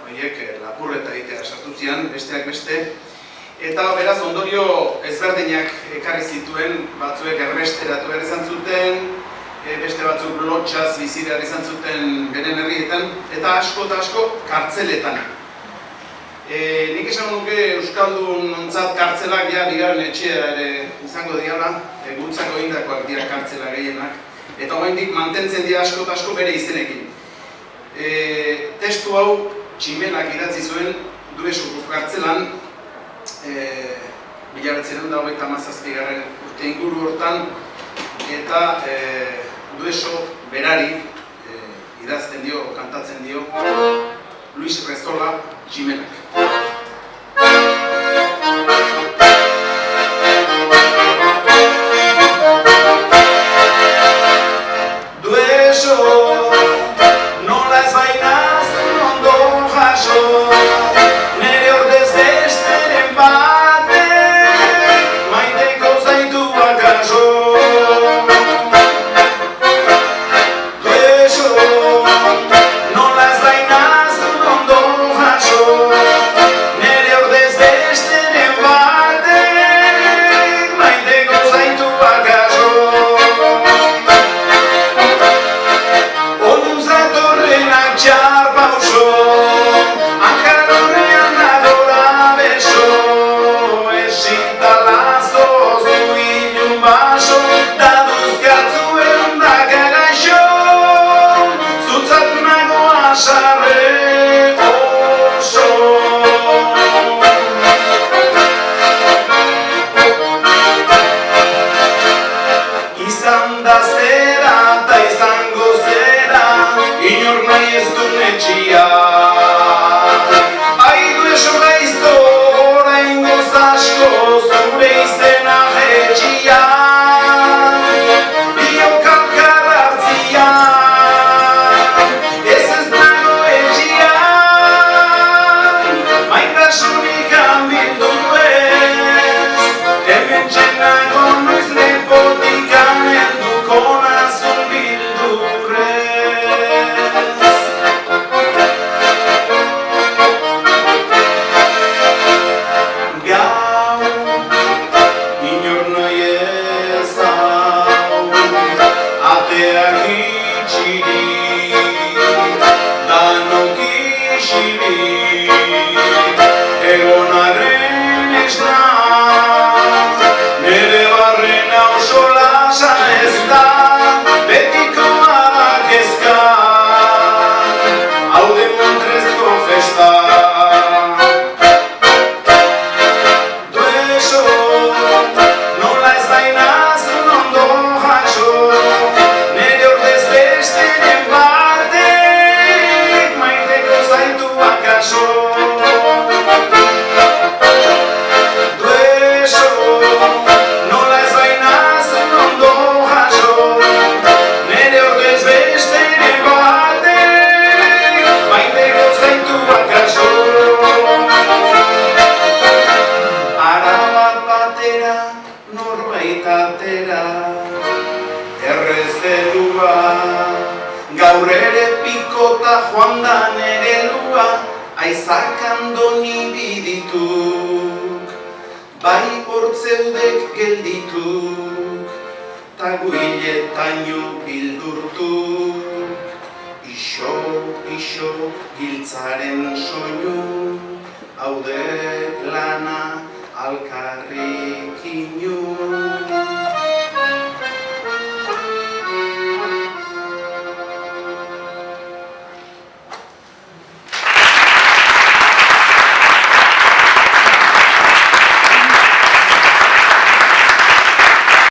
horiek lapurreta egitea sartu zian, besteak beste. Eta beraz ondorio ezberdinak ekarri zituen, batzuek erbesteratu behar izan zuten, beste batzuk lotxaz bizi behar izan zuten beren herrietan, eta asko kartzeletan. Nik esan nuke Euskaldun ontzat kartzelak bigarren etxea ere izango diala, gutzako indakoak dira kartzela gehienak, eta oraindik mantentzen dira asko bere izenekin. Testu hau Tximenak idatzi zuen Duesuko kartzelan, 1937 urte inguru hortan, eta Dueso berari idazten dio, kantatzen dio, Luis Rezola Tximenak. Dueso, nola ez bainaz ondo jaso, nere ordez besteren batek, maiteko zaitu akaso. Dueso, nola ez bainaz ondo jaso, nere ordez besteren batek, maiteko zaitu akaso. Txar pauso, hankar horrean adora beso, esita lazo, zu ilun baso, daduzkatzuen da garaixo, zutzat nago asarre oso. Izan da zera eta izango zera, inor nahi ez du netxia. Ai Dueso gaizto, oraingoz asko, zure izena jetxia. Biokalkar hartzia, ez nago etxia. Maitasunik hanbildu ez, hemen txenago noiz lepotikan helduko nazun bildurrez. Gau, inor nahi ez hau, ateak itxirik, danok isilik, egonaren esna, nere barrena oso lasa ez da, betikoa da kezka, hau de Montrezko festa. Dueso, nola ez bainaz ondo jaso, nere ordez besteren batek, maiteko zaitu akaso. Dueso, nola ez bainaz ondo jaso, nere ordez besteren batek, maiteko zaitu akaso. Arabat batera, norbait atera, errezelua, gaur ere pikota joan da nere lua, aizak andoni bidituk, bai hortzeudek geldituk, ta guiletaino bildurtuk, iso, giltzaren soinu, haude lana alkarrekinu.